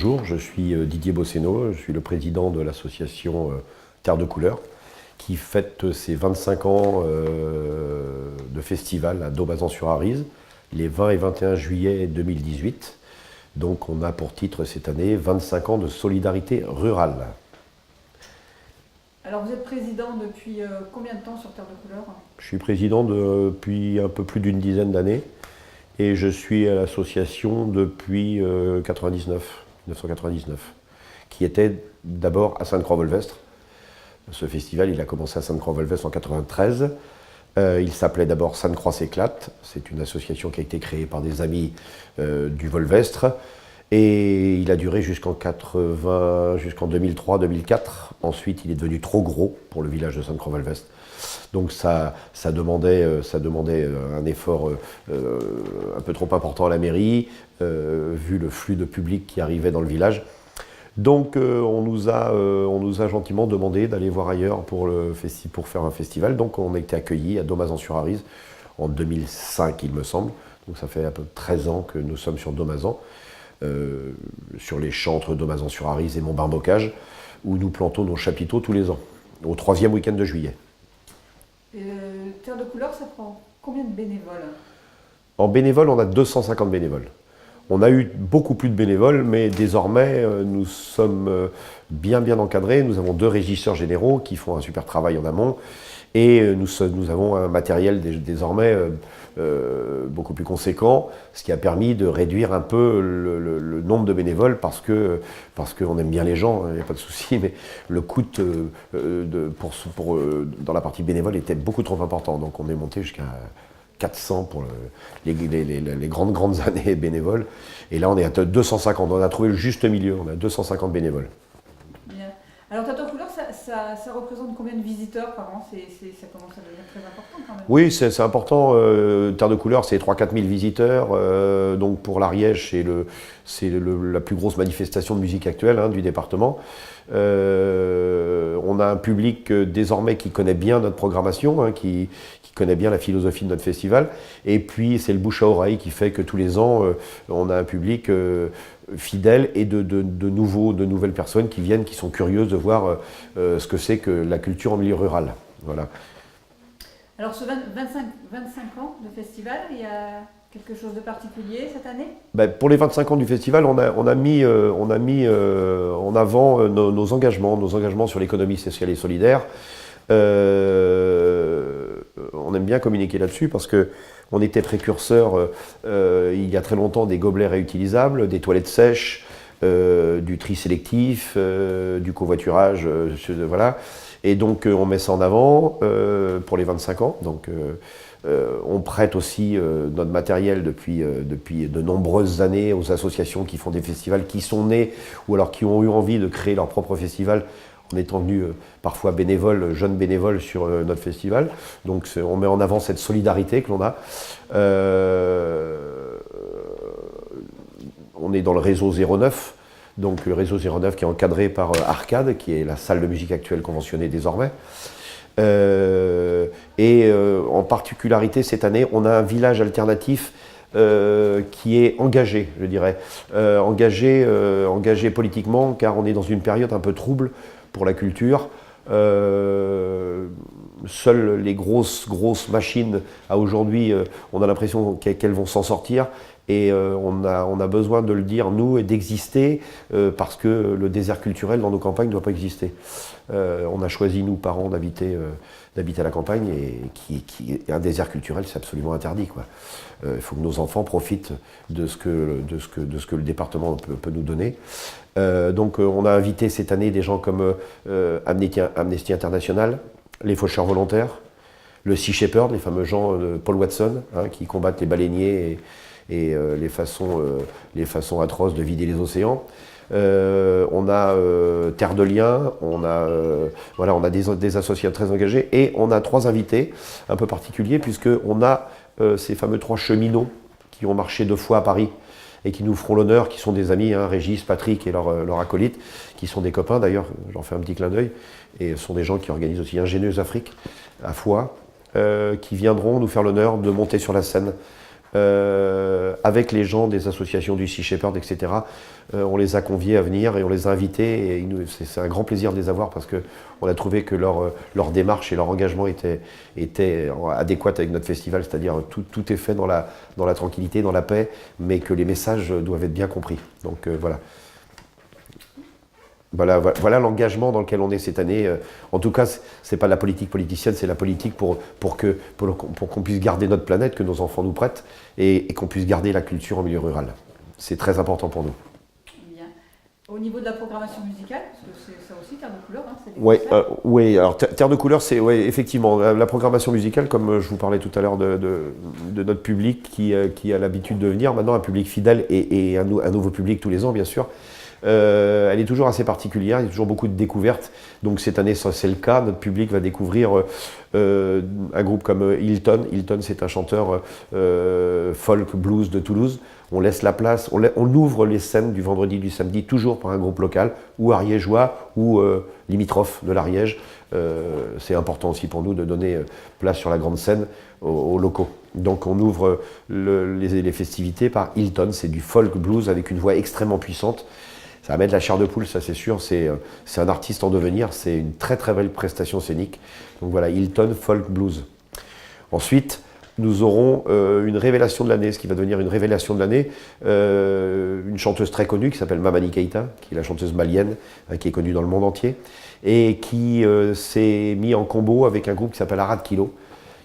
bonjour, je suis Didier Bosseno, je suis le président de l'association Terre de Couleurs qui fête ses 25 ans de festival à Daubazan-sur-Arize, les 20 et 21 juillet 2018. Donc on a pour titre cette année 25 ans de solidarité rurale. Alors vous êtes président depuis combien de temps sur Terre de Couleurs? Je suis président depuis un peu plus d'une dizaine d'années et je suis à l'association depuis 1999, qui était d'abord à Sainte-Croix-Volvestre. Ce festival, il a commencé à Sainte-Croix-Volvestre en 1993. Il s'appelait d'abord Sainte-Croix s'éclate. C'est une association qui a été créée par des amis du Volvestre. Et il a duré jusqu'en 2003-2004. Ensuite, il est devenu trop gros pour le village de Sainte-Croix-Volvestre. Donc ça demandait un effort un peu trop important à la mairie, vu le flux de public qui arrivait dans le village. Donc on nous a gentiment demandé d'aller voir ailleurs pour faire un festival. Donc on a été accueillis à Daubazan-sur-Arize en 2005, il me semble. Donc ça fait à peu près 13 ans que nous sommes sur Daubazan, sur les champs entre Daubazan-sur-Arize et Montbard-Bocage, où nous plantons nos chapiteaux tous les ans, au 3e week-end de juillet. Terre de Couleurs, ça prend combien de bénévoles? En bénévoles, on a 250 bénévoles. On a eu beaucoup plus de bénévoles, mais désormais, nous sommes bien encadrés. Nous avons 2 régisseurs généraux qui font un super travail en amont. Et nous avons un matériel désormais beaucoup plus conséquent, ce qui a permis de réduire un peu le nombre de bénévoles parce qu'on aime bien les gens, il n'y a pas de souci, mais le coût dans la partie bénévole était beaucoup trop important. Donc on est monté jusqu'à 400 pour les grandes années bénévoles. Et là, on est à 250. On a trouvé le juste milieu. On a 250 bénévoles. Bien. Alors, Terre de Couleurs, ça représente combien de visiteurs par an? Ça commence à devenir très important quand même. Oui, c'est important. Terre de Couleurs, c'est 3 000 à 4 000 visiteurs. Donc pour l'Ariège, c'est la plus grosse manifestation de musique actuelle du département. On a un public désormais qui connaît bien notre programmation, qui connaît bien la philosophie de notre festival. Et puis c'est le bouche à oreille qui fait que tous les ans, on a un public fidèle et de nouvelles personnes qui viennent, qui sont curieuses de voir ce que c'est que la culture en milieu rural. Voilà. Alors ce 25 ans de festival, il y a quelque chose de particulier cette année? Pour les 25 ans du festival, on a mis en avant nos engagements sur l'économie sociale et solidaire. On aime bien communiquer là-dessus parce qu'on était précurseur il y a très longtemps des gobelets réutilisables, des toilettes sèches, du tri sélectif, du covoiturage, voilà. Et donc on met ça en avant pour les 25 ans. Donc on prête aussi notre matériel depuis de nombreuses années aux associations qui font des festivals, qui sont nés ou alors qui ont eu envie de créer leur propre festival en étant venus parfois bénévoles, jeunes bénévoles sur notre festival. Donc on met en avant cette solidarité que l'on a. On est dans le réseau 09. Donc le réseau 09 qui est encadré par Arcade, qui est la salle de musique actuelle conventionnée désormais. En particularité cette année, on a un village alternatif qui est engagé, je dirais, engagé politiquement, car on est dans une période un peu trouble pour la culture. Seules les grosses machines à aujourd'hui, on a l'impression qu'elles vont s'en sortir. Et on a besoin de le dire, nous, et d'exister, parce que le désert culturel dans nos campagnes ne doit pas exister. On a choisi, nous, parents, d'habiter à la campagne, et un désert culturel, c'est absolument interdit, quoi. Il faut que nos enfants profitent de ce que le département peut nous donner. Donc on a invité cette année des gens comme Amnesty International, les Faucheurs Volontaires, le Sea Shepherd, les fameux gens de Paul Watson, qui combattent les baleiniers et les façons atroces de vider les océans. On a Terre de Liens, on a des associations très engagées, et on a 3 invités un peu particuliers, puisqu'on a ces fameux 3 cheminots qui ont marché 2 fois à Paris et qui nous feront l'honneur, qui sont des amis, Régis, Patrick et leur acolyte, qui sont des copains d'ailleurs, j'en fais un petit clin d'œil, et ce sont des gens qui organisent aussi Ingénieuse Afrique à Foix, qui viendront nous faire l'honneur de monter sur la scène avec les gens des associations du Sea Shepherd, etc. On les a conviés à venir et on les a invités. Et c'est un grand plaisir de les avoir parce qu'on a trouvé que leur démarche et leur engagement étaient adéquats avec notre festival, c'est-à-dire tout est fait dans la tranquillité, dans la paix, mais que les messages doivent être bien compris. Donc voilà. Voilà l'engagement dans lequel on est cette année. En tout cas, c'est pas la politique politicienne, c'est la politique pour qu'on puisse garder notre planète, que nos enfants nous prêtent, et qu'on puisse garder la culture en milieu rural. C'est très important pour nous. Bien. Au niveau de la programmation musicale, parce que c'est ça aussi, Terre de Couleur, hein, c'est des Oui, concerts. oui, alors Terre de Couleur, c'est effectivement la programmation musicale, comme je vous parlais tout à l'heure de notre public qui a l'habitude de venir, maintenant un public fidèle et un nouveau public tous les ans, bien sûr. Elle est toujours assez particulière, il y a toujours beaucoup de découvertes. Donc cette année, ça c'est le cas. Notre public va découvrir un groupe comme Hilton. Hilton, c'est un chanteur folk blues de Toulouse. On laisse la place, on ouvre les scènes du vendredi, du samedi, toujours par un groupe local, ou ariégeois, ou limitrophe de l'Ariège. C'est important aussi pour nous de donner place sur la grande scène aux locaux. Donc on ouvre les festivités par Hilton, c'est du folk blues avec une voix extrêmement puissante. Ça va mettre la chair de poule, ça c'est sûr, c'est un artiste en devenir, c'est une très très belle prestation scénique. Donc voilà, Hilton Folk Blues. Ensuite, nous aurons une révélation de l'année, ce qui va devenir une révélation de l'année, une chanteuse très connue qui s'appelle Mamani Keïta, qui est la chanteuse malienne, qui est connue dans le monde entier, et qui s'est mis en combo avec un groupe qui s'appelle Arad Kilo,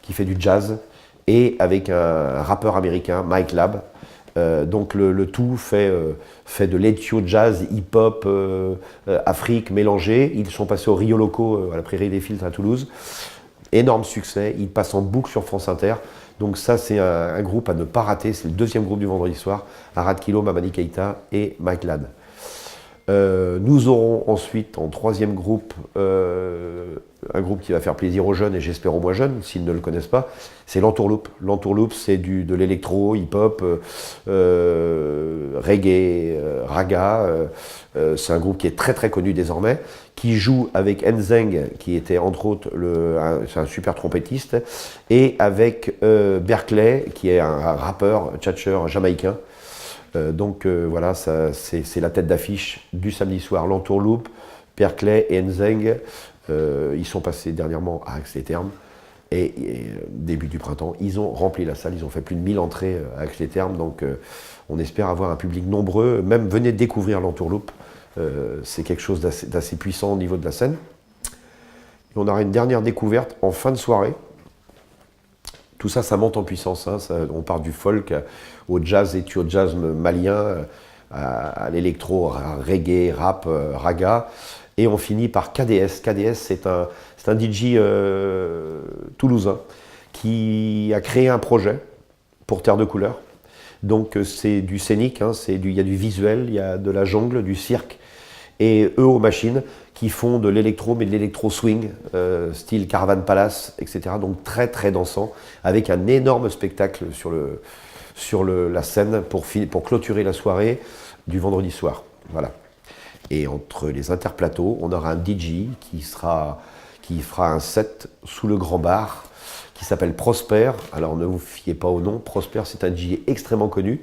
qui fait du jazz, et avec un rappeur américain, Mike Lab. Donc le tout fait de l'ethio jazz, hip-hop, Afrique mélangée. Ils sont passés au Rio Loco, à la Prairie des Filtres à Toulouse. Énorme succès, ils passent en boucle sur France Inter. Donc ça c'est un groupe à ne pas rater, c'est le deuxième groupe du vendredi soir. Arad Kilo, Mamani Keïta et Mike Ladd. Nous aurons ensuite en troisième groupe un groupe qui va faire plaisir aux jeunes et j'espère aux moins jeunes s'ils ne le connaissent pas, c'est l'Entourloupe. L'Entourloupe c'est de l'électro, hip-hop, reggae, raga. C'est un groupe qui est très très connu désormais, qui joue avec Nzeng qui était entre autres c'est un super trompettiste, et avec Berkeley qui est un rappeur, tchatcheur jamaïcain. Donc voilà, c'est la tête d'affiche du samedi soir. L'Entourloupe, Berkeley et Nzeng, ils sont passés dernièrement à Aix-les-Thermes et début du printemps, ils ont rempli la salle, ils ont fait plus de 1000 entrées à Aix-les-Thermes, donc on espère avoir un public nombreux. Même venez découvrir l'Entourloupe, c'est quelque chose d'assez puissant au niveau de la scène. Et on aura une dernière découverte en fin de soirée. Tout ça, ça monte en puissance. Hein. On part du folk au jazz, étude jazz malien, à l'électro, reggae, rap, raga. Et on finit par KDS. KDS, c'est un DJ toulousain qui a créé un projet pour Terre de Couleur. Donc c'est du scénique, hein, il y a du visuel, il y a de la jungle, du cirque. Et eux aux machines qui font de l'électro, mais de l'électro swing, style Caravan Palace, etc. Donc très très dansant, avec un énorme spectacle sur la scène pour clôturer la soirée du vendredi soir. Voilà. Et entre les interplateaux, on aura un DJ qui fera un set sous le grand bar, qui s'appelle Prosper. Alors ne vous fiez pas au nom, Prosper c'est un DJ extrêmement connu,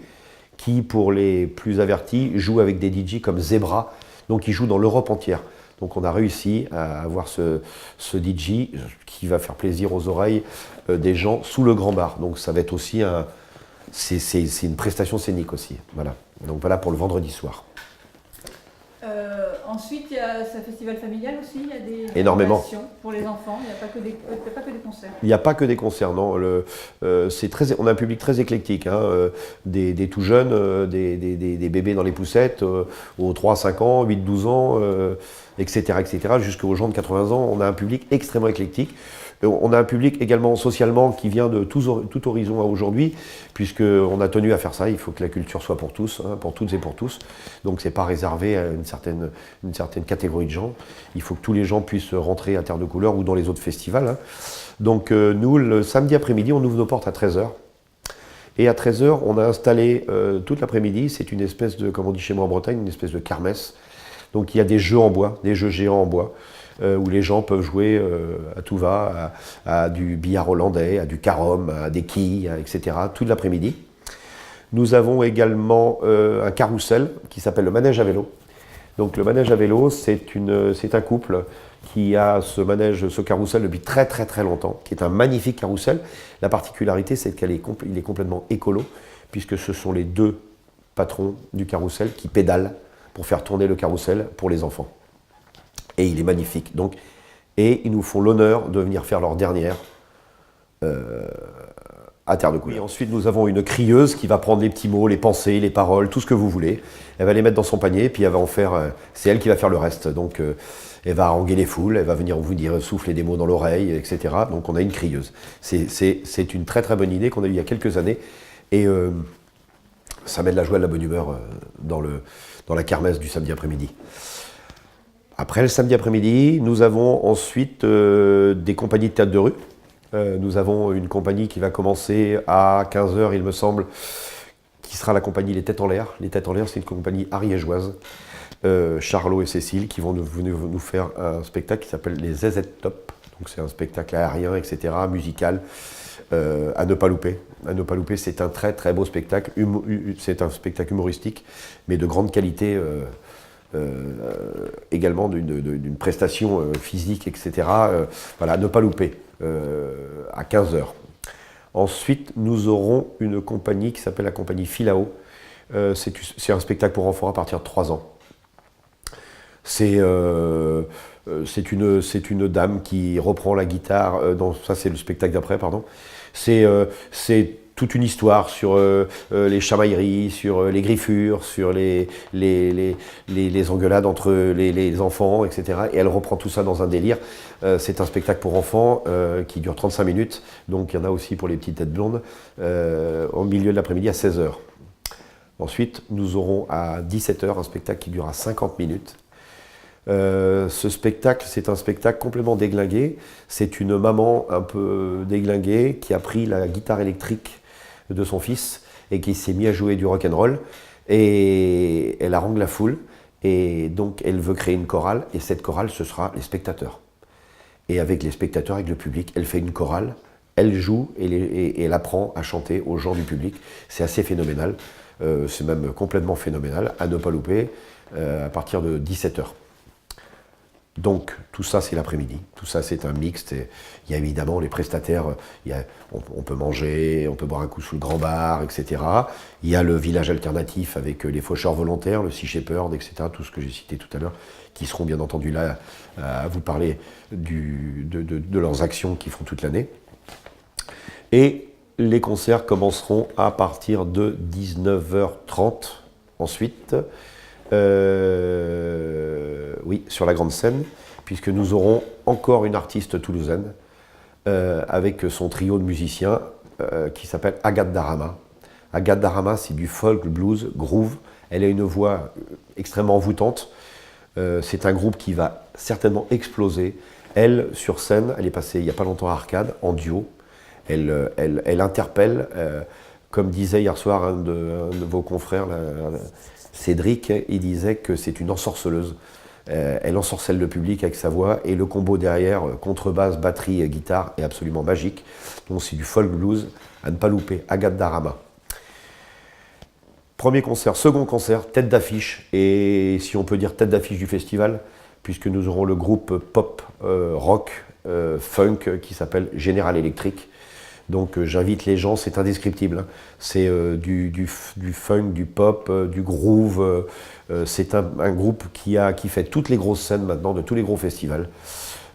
qui pour les plus avertis joue avec des DJ comme Zebra, donc il joue dans l'Europe entière. Donc on a réussi à avoir ce DJ qui va faire plaisir aux oreilles des gens sous le grand bar. Donc ça va être aussi c'est une prestation scénique aussi. Voilà. Donc voilà pour le vendredi soir. Ensuite, il y a ce festival familial aussi, il y a des énormément animations pour les enfants, il n'y a pas que des concerts. Il n'y a pas que des concerts, non. On a un public très éclectique, hein, des tout jeunes, des bébés dans les poussettes, aux 3-5 ans, 8-12 ans, etc., jusqu'aux gens de 80 ans. On a un public extrêmement éclectique. On a un public également socialement qui vient de tout horizon à aujourd'hui, puisqu'on a tenu à faire ça. Il faut que la culture soit pour tous, hein, pour toutes et pour tous. Donc c'est pas réservé à une certaine catégorie de gens. Il faut que tous les gens puissent rentrer à Terre de Couleur ou dans les autres festivals. Hein. Donc nous, le samedi après-midi, on ouvre nos portes à 13h. Et à 13h, on a installé toute l'après-midi, c'est une espèce de, comme on dit chez moi en Bretagne, une espèce de kermesse. Donc il y a des jeux en bois, des jeux géants en bois, où les gens peuvent jouer à tout va, à du billard hollandais, à du carom, à des quilles, etc., toute l'après-midi. Nous avons également un carrousel qui s'appelle le manège à vélo. Donc le manège à vélo, c'est un couple qui a ce carrousel depuis très très très longtemps, qui est un magnifique carrousel. La particularité, c'est qu'il est complètement écolo, puisque ce sont les deux patrons du carrousel qui pédalent pour faire tourner le carrousel pour les enfants. Et il est magnifique. Donc, et ils nous font l'honneur de venir faire leur dernière à Terre de Couleur. Et ensuite, nous avons une crieuse qui va prendre les petits mots, les pensées, les paroles, tout ce que vous voulez. Elle va les mettre dans son panier, puis elle va en faire. C'est elle qui va faire le reste. Donc, elle va haranguer les foules, elle va venir vous dire souffler des mots dans l'oreille, etc. Donc, on a une crieuse. C'est une très très bonne idée qu'on a eue il y a quelques années. Et ça met de la joie et de la bonne humeur dans la kermesse du samedi après-midi. Après le samedi après-midi, nous avons ensuite des compagnies de théâtre de rue. Nous avons une compagnie qui va commencer à 15h, il me semble, qui sera la compagnie Les Têtes en l'air. Les Têtes en l'air, c'est une compagnie ariégeoise, Charlot et Cécile, qui vont venir nous faire un spectacle qui s'appelle les ZZ Top. Donc c'est un spectacle aérien, etc., musical, à ne pas louper. À ne pas louper, c'est un très très beau spectacle. C'est un spectacle humoristique, mais de grande qualité. Également d'une prestation physique, etc. Voilà, à ne pas louper, à 15h. Ensuite, nous aurons une compagnie qui s'appelle la compagnie Philao. C'est un spectacle pour enfants à partir de 3 ans. C'est une dame qui reprend la guitare, ça c'est le spectacle d'après, pardon. C'est toute une histoire sur les chamailleries, sur les griffures, sur les engueulades entre les enfants, etc. Et elle reprend tout ça dans un délire. C'est un spectacle pour enfants qui dure 35 minutes, donc il y en a aussi pour les petites têtes blondes, au milieu de l'après-midi à 16h. Ensuite, nous aurons à 17h un spectacle qui durera 50 minutes. Ce spectacle, c'est un spectacle complètement déglingué. C'est une maman un peu déglinguée qui a pris la guitare électrique de son fils et qui s'est mis à jouer du rock'n'roll, et elle harangue la foule, et donc elle veut créer une chorale, et cette chorale, ce sera les spectateurs. Et avec les spectateurs, avec le public, elle fait une chorale, elle joue et elle apprend à chanter aux gens du public. C'est assez phénoménal, c'est même complètement phénoménal, à ne pas louper, à partir de 17h. Donc tout ça c'est l'après-midi, tout ça c'est un mixte. Il y a évidemment les prestataires, on peut manger, on peut boire un coup sous le grand bar, etc. Il y a le village alternatif avec les faucheurs volontaires, le Sea Shepherd, etc. Tout ce que j'ai cité tout à l'heure, qui seront bien entendu là à vous parler de leurs actions qu'ils font toute l'année. Et les concerts commenceront à partir de 19h30 ensuite. Oui, sur la grande scène, puisque nous aurons encore une artiste toulousaine avec son trio de musiciens qui s'appelle Agathe Darama. Agathe Darama, c'est du folk, blues, groove. Elle a une voix extrêmement envoûtante. C'est un groupe qui va certainement exploser. Elle, sur scène, elle est passée il n'y a pas longtemps à Arcade, en duo. Elle interpelle, comme disait hier soir un de vos confrères, Cédric, il disait que c'est une ensorceleuse. Elle ensorcelle le public avec sa voix, et le combo derrière, contrebasse, batterie et guitare, est absolument magique. Donc c'est du folk blues à ne pas louper. Agathe Darama. Premier concert, second concert, tête d'affiche, et si on peut dire tête d'affiche du festival, puisque nous aurons le groupe pop, rock, funk qui s'appelle General Electric. Donc j'invite les gens, c'est indescriptible, hein. C'est du funk, du pop, du groove. C'est un groupe qui fait toutes les grosses scènes maintenant, de tous les gros festivals.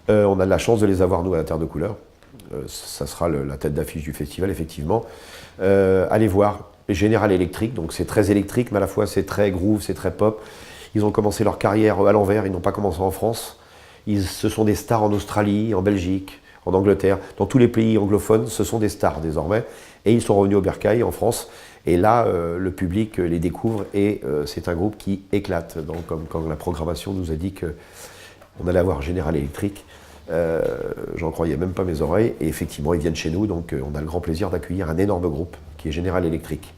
On a de la chance de les avoir, nous, à la Terre de Couleur. Ça sera la tête d'affiche du festival, effectivement. Allez voir General Electric, donc c'est très électrique, mais à la fois c'est très groove, c'est très pop. Ils ont commencé leur carrière à l'envers, ils n'ont pas commencé en France. Ce sont des stars en Australie, en Belgique, en Angleterre, dans tous les pays anglophones, ce sont des stars désormais. Et ils sont revenus au Bercail, en France. Et là, le public les découvre, et c'est un groupe qui éclate. Donc, comme quand la programmation nous a dit qu'on allait avoir General Electric, j'en croyais même pas mes oreilles. Et effectivement, ils viennent chez nous, donc on a le grand plaisir d'accueillir un énorme groupe qui est General Electric.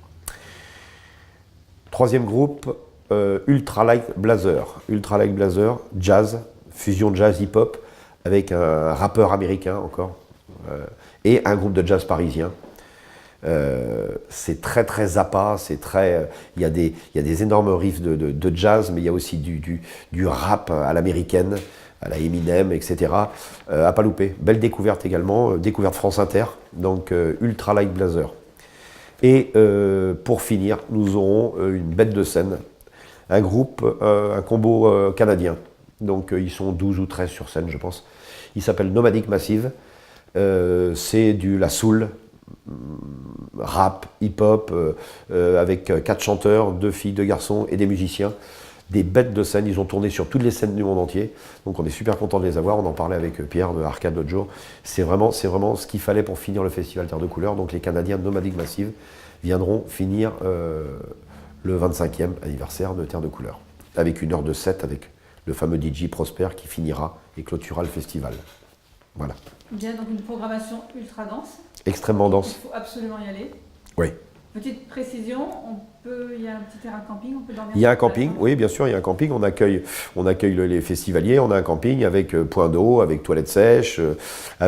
Troisième groupe, Ultralight Blazer. Ultralight Blazer, jazz, fusion jazz hip-hop, avec un rappeur américain encore, et un groupe de jazz parisien. C'est très très APA, il y a des énormes riffs de jazz, mais il y a aussi du rap à l'américaine, à la Eminem, etc. À pas louper. Belle découverte également, découverte France Inter, donc Ultra Light Blazer. Et pour finir, nous aurons une bête de scène, un groupe, un combo canadien. Donc ils sont 12 ou 13 sur scène, je pense. Il s'appelle Nomadic Massive. C'est la soul, rap, hip-hop, avec 4 chanteurs, 2 filles, 2 garçons et des musiciens. Des bêtes de scène, ils ont tourné sur toutes les scènes du monde entier. Donc on est super content de les avoir. On en parlait avec Pierre de Arcade l'autre jour. C'est vraiment ce qu'il fallait pour finir le festival Terre de Couleur. Donc les Canadiens Nomadic Massive viendront finir le 25e anniversaire de Terre de Couleur. Avec 1 heure de set, avec le fameux DJ Prosper qui finira et clôturera le festival. Voilà. Bien, donc une programmation ultra dense. Extrêmement dense. Il faut absolument y aller. Oui. Petite précision, il y a un petit terrain de camping, on peut dormir. Il y a un camping, oui, bien sûr, il y a un camping. On accueille les festivaliers. On a un camping avec point d'eau, avec toilettes sèches, il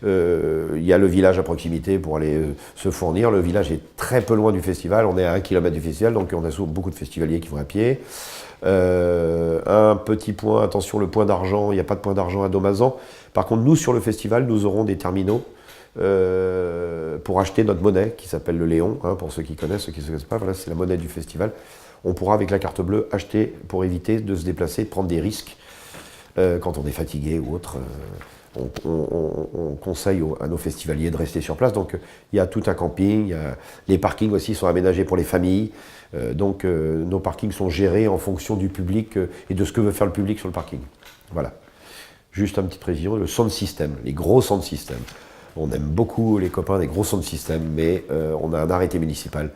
y a le village à proximité pour aller se fournir. Le village est très peu loin du festival. On est à 1 km du festival, donc on a souvent beaucoup de festivaliers qui vont à pied. Un petit point, attention, le point d'argent, il n'y a pas de point d'argent à Domazan. Par contre, nous, sur le festival, nous aurons des terminaux pour acheter notre monnaie qui s'appelle le Léon, hein, pour ceux qui connaissent, ceux qui ne connaissent pas, voilà, c'est la monnaie du festival. On pourra avec la carte bleue acheter pour éviter de se déplacer, de prendre des risques quand on est fatigué ou autre. On conseille à nos festivaliers de rester sur place. Donc il y a tout un camping, les parkings aussi sont aménagés pour les familles. Donc nos parkings sont gérés en fonction du public et de ce que veut faire le public sur le parking. Voilà. Juste une petite précision, le sound system, les gros sound systems. On aime beaucoup les copains des gros sound systems, mais on a un arrêté municipal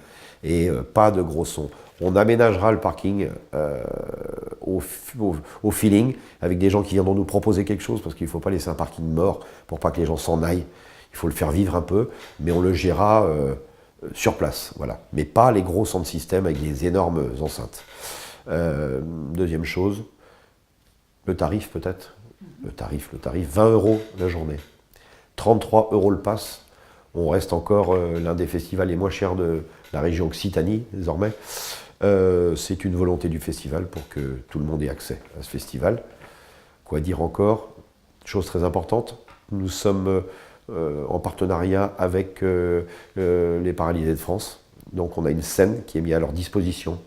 et pas de gros sons. On aménagera le parking au feeling, avec des gens qui viendront nous proposer quelque chose, parce qu'il ne faut pas laisser un parking mort pour pas que les gens s'en aillent. Il faut le faire vivre un peu, mais on le gérera sur place, voilà. Mais pas les gros sound systems avec des énormes enceintes. Deuxième chose, le tarif peut-être. Le tarif, 20 € la journée. 33 € le pass. On reste encore l'un des festivals les moins chers de la région Occitanie, désormais. C'est une volonté du festival pour que tout le monde ait accès à ce festival. Quoi dire encore? Chose très importante, nous sommes en partenariat avec les Paralysés de France. Donc on a une scène qui est mise à leur disposition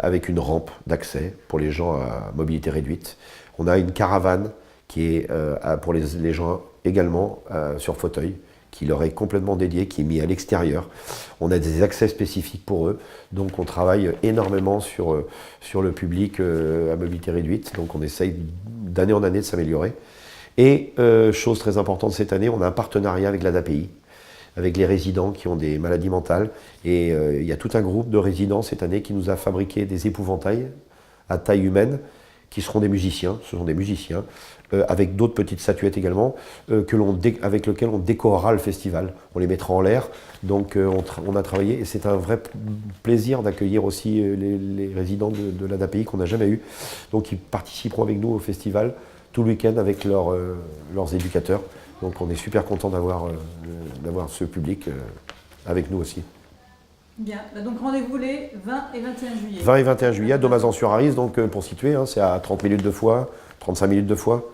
avec une rampe d'accès pour les gens à mobilité réduite. On a une caravane qui est pour les gens également sur fauteuil, qui leur est complètement dédiée, qui est mise à l'extérieur. On a des accès spécifiques pour eux, donc on travaille énormément sur le public à mobilité réduite, donc on essaye d'année en année de s'améliorer. Et chose très importante cette année, on a un partenariat avec l'ADAPI, avec les résidents qui ont des maladies mentales. Et il y a tout un groupe de résidents cette année qui nous a fabriqué des épouvantails à taille humaine, qui seront des musiciens, ce sont des musiciens, avec d'autres petites statuettes également, avec lesquelles on décorera le festival. On les mettra en l'air, donc on a travaillé, et c'est un vrai plaisir d'accueillir aussi les résidents de l'ADAPI qu'on n'a jamais eu. Donc ils participeront avec nous au festival tout le week-end avec leurs éducateurs. Donc on est super content d'avoir ce public avec nous aussi. Bien, donc rendez-vous les 20 et 21 juillet. 20 et 21 juillet à Domazan-sur-Arise, donc pour situer, hein, c'est à 30 minutes de Foix, 35 minutes de Foix.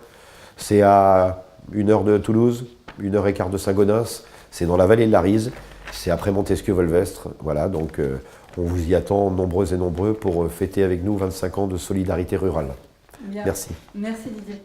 C'est à 1 heure de Toulouse, 1 heure et quart de Saint-Gonens. C'est dans la vallée de la Rise, c'est après Montesquieu-Volvestre. Voilà, donc on vous y attend nombreux et nombreux pour fêter avec nous 25 ans de solidarité rurale. Bien. Merci. Merci Didier.